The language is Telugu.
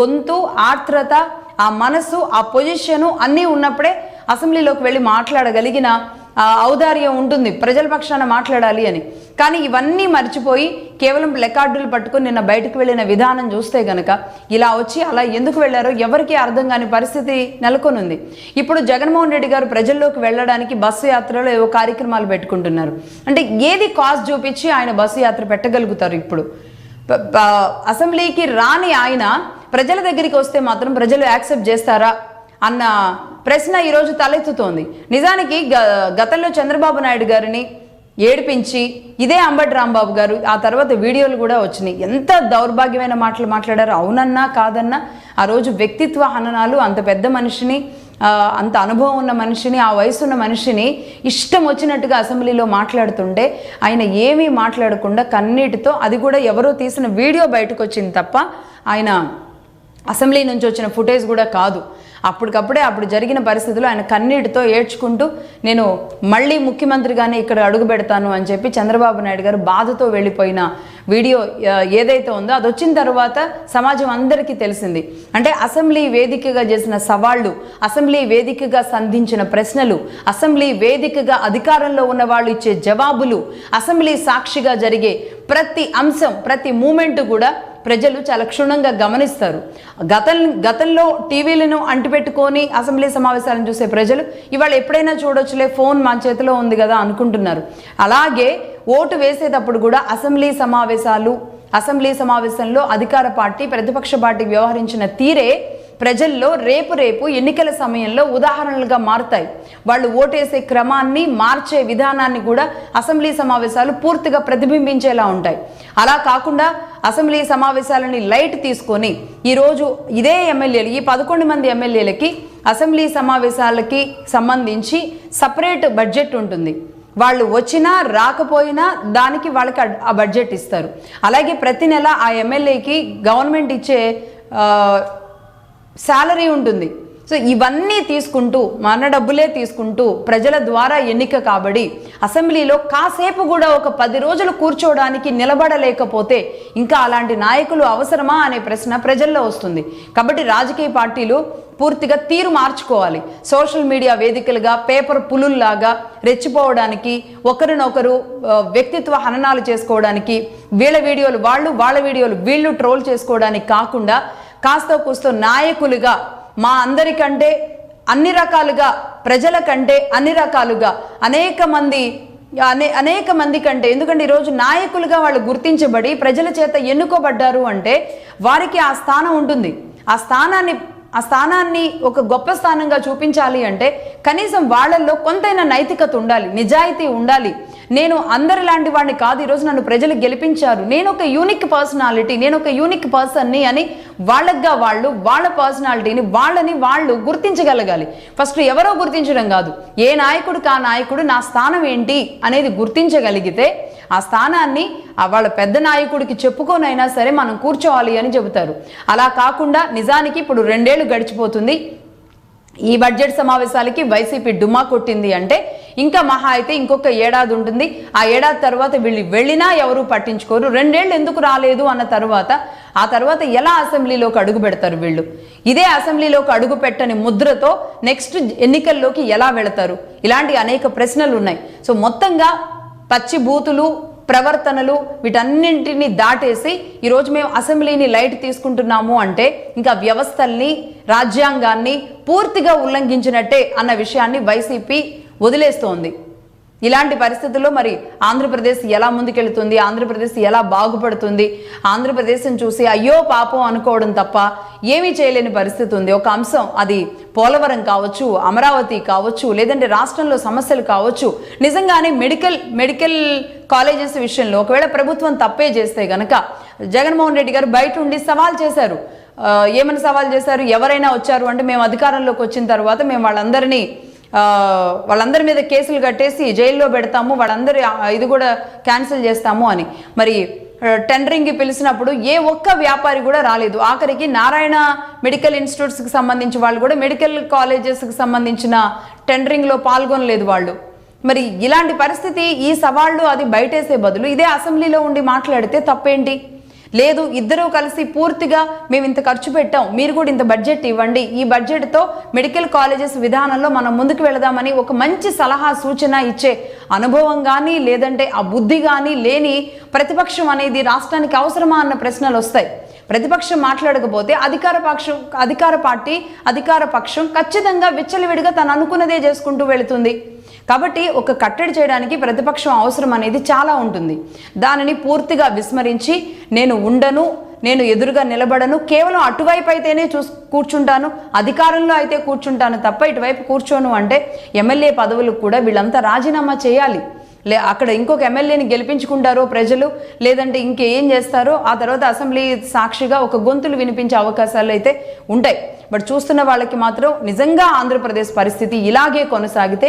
గొంతు, ఆర్ద్రత, ఆ మనసు, ఆ పొజిషను అన్నీ ఉన్నప్పుడే అసెంబ్లీలోకి వెళ్ళి మాట్లాడగలిగిన ఔదార్యం ఉంటుంది, ప్రజల పక్షాన మాట్లాడాలి అని. కానీ ఇవన్నీ మర్చిపోయి కేవలం ప్లకార్డులు పట్టుకుని నిన్న బయటకు వెళ్ళిన విధానం చూస్తే గనక ఇలా వచ్చి అలా ఎందుకు వెళ్ళారో ఎవరికీ అర్థం కాని పరిస్థితి నెలకొనుంది. ఇప్పుడు జగన్మోహన్ రెడ్డి గారు ప్రజల్లోకి వెళ్ళడానికి బస్సు యాత్రలో ఏవో కార్యక్రమాలు పెట్టుకుంటున్నారు. అంటే ఏది కాస్ట్ చూపించి ఆయన బస్సు యాత్ర పెట్టగలుగుతారు? ఇప్పుడు అసెంబ్లీకి రాని ఆయన ప్రజల దగ్గరికి వస్తే మాత్రం ప్రజలు యాక్సెప్ట్ చేస్తారా అన్న ప్రశ్న ఈరోజు తలెత్తుతోంది. నిజానికి గతంలో చంద్రబాబు నాయుడు గారిని ఏడిపించి ఇదే అంబటి రాంబాబు గారు ఆ తర్వాత వీడియోలు కూడా వచ్చినాయి. ఎంత దౌర్భాగ్యమైన మాటలు మాట్లాడారు. అవునన్నా కాదన్నా ఆ రోజు వ్యక్తిత్వ హననాలు, అంత పెద్ద మనిషిని, అంత అనుభవం ఉన్న మనిషిని, ఆ వయసు ఉన్న మనిషిని ఇష్టం వచ్చినట్టుగా అసెంబ్లీలో మాట్లాడుతుంటే ఆయన ఏమీ మాట్లాడకుండా కన్నీటితో, అది కూడా ఎవరో తీసిన వీడియో బయటకు వచ్చింది తప్ప ఆయన అసెంబ్లీ నుంచి వచ్చిన ఫుటేజ్ కూడా కాదు. అప్పటికప్పుడే అప్పుడు జరిగిన పరిస్థితుల్లో ఆయన కన్నీటితో ఏడ్చుకుంటూ నేను మళ్ళీ ముఖ్యమంత్రిగానే ఇక్కడ అడుగు పెడతాను అని చెప్పి చంద్రబాబు నాయుడు గారు బాధతో వెళ్ళిపోయిన వీడియో ఏదైతే ఉందో అది వచ్చిన తర్వాత సమాజం అందరికీ తెలిసింది. అంటే అసెంబ్లీ వేదికగా చేసిన సవాళ్లు, అసెంబ్లీ వేదికగా సంధించిన ప్రశ్నలు, అసెంబ్లీ వేదికగా అధికారంలో ఉన్న వాళ్ళు ఇచ్చే జవాబులు, అసెంబ్లీ సాక్షిగా జరిగే ప్రతి అంశం, ప్రతి మూమెంట్ కూడా ప్రజలు చాలా క్షుణ్ణంగా గమనిస్తారు. గతంలో టీవీలను అంటిపెట్టుకొని అసెంబ్లీ సమావేశాలను చూసే ప్రజలు ఇవాళ ఎప్పుడైనా చూడొచ్చులే, ఫోన్ మా చేతిలో ఉంది కదా అనుకుంటున్నారు. అలాగే ఓటు వేసేటప్పుడు కూడా అసెంబ్లీ సమావేశంలో అధికార పార్టీ ప్రతిపక్ష పార్టీ వ్యవహరించిన తీరే ప్రజల్లో రేపు ఎన్నికల సమయంలో ఉదాహరణలుగా మారుతాయి. వాళ్ళు ఓటేసే క్రమాన్ని, మార్చే విధానాన్ని కూడా అసెంబ్లీ సమావేశాలు పూర్తిగా ప్రతిబింబించేలా ఉంటాయి. అలా కాకుండా అసెంబ్లీ సమావేశాలని లైట్ తీసుకొని ఈరోజు ఇదే ఎమ్మెల్యేలు, ఈ 11 మంది ఎమ్మెల్యేలకి అసెంబ్లీ సమావేశాలకి సంబంధించి సపరేట్ బడ్జెట్ ఉంటుంది. వాళ్ళు వచ్చినా రాకపోయినా దానికి వాళ్ళకి ఆ బడ్జెట్ ఇస్తారు. అలాగే ప్రతి నెల ఆ ఎమ్మెల్యేకి గవర్నమెంట్ ఇచ్చే శాలరీ ఉంటుంది. సో ఇవన్నీ తీసుకుంటూ, మన డబ్బులే తీసుకుంటూ ప్రజల ద్వారా ఎన్నిక కాబడి అసెంబ్లీలో కాసేపు కూడా ఒక 10 రోజులు కూర్చోవడానికి నిలబడలేకపోతే ఇంకా అలాంటి నాయకులు అవసరమా అనే ప్రశ్న ప్రజల్లో వస్తుంది. కాబట్టి రాజకీయ పార్టీలు పూర్తిగా తీరు మార్చుకోవాలి. సోషల్ మీడియా వేదికలుగా పేపర్ పులుల్లాగా రెచ్చిపోవడానికి, ఒకరినొకరు వ్యక్తిత్వ హననాలు చేసుకోవడానికి, వీళ్ళ వీడియోలు వాళ్ళు, వాళ్ళ వీడియోలు వీళ్ళు ట్రోల్ చేసుకోవడానికి కాకుండా కాస్త కూస్తో నాయకులుగా మా అందరికంటే అన్ని రకాలుగా, ప్రజల కంటే అన్ని రకాలుగా అనేక మంది కంటే, ఎందుకంటే ఈరోజు నాయకులుగా వాళ్ళు గుర్తించబడి ప్రజల చేత ఎన్నుకోబడ్డారు అంటే వారికి ఆ స్థానం ఉంటుంది. ఆ స్థానాన్ని ఒక గొప్ప స్థానంగా చూపించాలి అంటే కనీసం వాళ్ళల్లో కొంతైనా నైతికత ఉండాలి, నిజాయితీ ఉండాలి. నేను అందరిలాంటి వాడిని కాదు, ఈరోజు నన్ను ప్రజలు గెలిపించారు, నేను ఒక యూనిక్ పర్సనాలిటీ, నేను ఒక యూనిక్ పర్సన్ని అని వాళ్ళగా వాళ్ళ పర్సనాలిటీని వాళ్ళు గుర్తించగలగాలి. ఫస్ట్ ఎవరో గుర్తించడం కాదు, ఏ నాయకుడికి ఆ నాయకుడు నా స్థానం ఏంటి అనేది గుర్తించగలిగితే ఆ స్థానాన్ని వాళ్ళ పెద్ద నాయకుడికి చెప్పుకోనైనా సరే మనం కూర్చోవాలి అని చెబుతారు. అలా కాకుండా నిజానికి ఇప్పుడు 2 ఏళ్ళు గడిచిపోతుంది. ఈ బడ్జెట్ సమావేశాలకి వైసీపీ డుమ్మా కొట్టింది అంటే ఇంకా మహా అయితే ఇంకొక ఏడాది ఉంటుంది. ఆ ఏడాది తర్వాత వీళ్ళు వెళ్ళినా ఎవరు పట్టించుకోరు. 2 ఏళ్ళు ఎందుకు రాలేదు అన్న ఆ తర్వాత ఎలా అసెంబ్లీలోకి అడుగు పెడతారు వీళ్ళు? ఇదే అసెంబ్లీలోకి అడుగు పెట్టని ముద్రతో నెక్స్ట్ ఎన్నికల్లోకి ఎలా వెళతారు? ఇలాంటి అనేక ప్రశ్నలు ఉన్నాయి. సో మొత్తంగా పచ్చి బూతులు, ప్రవర్తనలు వీటన్నింటినీ దాటేసి ఈరోజు మేము అసెంబ్లీని లైట్ తీసుకుంటున్నాము అంటే ఇంకా వ్యవస్థల్ని, రాజ్యాంగాన్ని పూర్తిగా ఉల్లంఘించినట్టే అన్న విషయాన్ని వైసీపీ వదిలేస్తోంది. ఇలాంటి పరిస్థితుల్లో మరి ఆంధ్రప్రదేశ్ ఎలా ముందుకెళ్తుంది, ఆంధ్రప్రదేశ్ ఎలా బాగుపడుతుంది, ఆంధ్రప్రదేశ్ని చూసి అయ్యో పాపం అనుకోవడం తప్ప ఏమీ చేయలేని పరిస్థితి ఉంది. ఒక అంశం, అది పోలవరం కావచ్చు, అమరావతి కావచ్చు, లేదంటే రాష్ట్రంలో సమస్యలు కావచ్చు, నిజంగానే మెడికల్ కాలేజెస్ విషయంలో ఒకవేళ ప్రభుత్వం తప్పే చేస్తే గనక జగన్మోహన్ రెడ్డి గారు బయట ఉండి సవాల్ చేశారు. ఏమని సవాల్ చేశారు? ఎవరైనా వచ్చారు అంటే మేము అధికారంలోకి వచ్చిన తర్వాత మేము వాళ్ళందరి మీద కేసులు కట్టేసి జైల్లో పెడతాము, వాళ్ళందరి ఇది కూడా క్యాన్సిల్ చేస్తాము అని. మరి టెండరింగ్కి పిలిచినప్పుడు ఏ ఒక్క వ్యాపారి కూడా రాలేదు. ఆఖరికి నారాయణ మెడికల్ ఇన్స్టిట్యూట్స్కి సంబంధించి వాళ్ళు కూడా మెడికల్ కాలేజెస్కి సంబంధించిన టెండరింగ్లో పాల్గొనలేదు వాళ్ళు. మరి ఇలాంటి పరిస్థితి, ఈ సవాళ్ళు అది బయటేసే బదులు ఇదే అసెంబ్లీలో ఉండి మాట్లాడితే తప్పేంటి? లేదు ఇద్దరూ కలిసి పూర్తిగా మేము ఇంత ఖర్చు పెట్టాం, మీరు కూడా ఇంత బడ్జెట్ ఇవ్వండి, ఈ బడ్జెట్తో మెడికల్ కాలేజెస్ విధానంలో మనం ముందుకు వెళదామని ఒక మంచి సలహా సూచన ఇచ్చే అనుభవం కానీ లేదంటే ఆ బుద్ధి కానీ లేని ప్రతిపక్షం అనేది రాష్ట్రానికి అవసరమా అన్న ప్రశ్నలు వస్తాయి. ప్రతిపక్షం మాట్లాడకపోతే అధికార పక్షం ఖచ్చితంగా విచ్చలవిడిగా తను అనుకున్నదే చేసుకుంటూ వెళుతుంది. కాబట్టి ఒక కట్టడి చేయడానికి ప్రతిపక్షం అవసరం అనేది చాలా ఉంటుంది. దానిని పూర్తిగా విస్మరించి నేను ఉండను, నేను ఎదురుగా నిలబడను, కేవలం అటువైపు అయితేనే కూర్చుంటాను, అధికారంలో అయితే కూర్చుంటాను తప్ప ఇటువైపు కూర్చోను అంటే ఎమ్మెల్యే పదవులకు కూడా వీళ్ళంతా రాజీనామా చేయాలి. అక్కడ ఇంకొక ఎమ్మెల్యేని గెలిపించుకుంటారో ప్రజలు, లేదంటే ఇంకేం చేస్తారో ఆ తర్వాత అసెంబ్లీ సాక్షిగా ఒక గొంతులు వినిపించే అవకాశాలు అయితే ఉంటాయి. బట్ చూస్తున్న వాళ్ళకి మాత్రం నిజంగా ఆంధ్రప్రదేశ్ పరిస్థితి ఇలాగే కొనసాగితే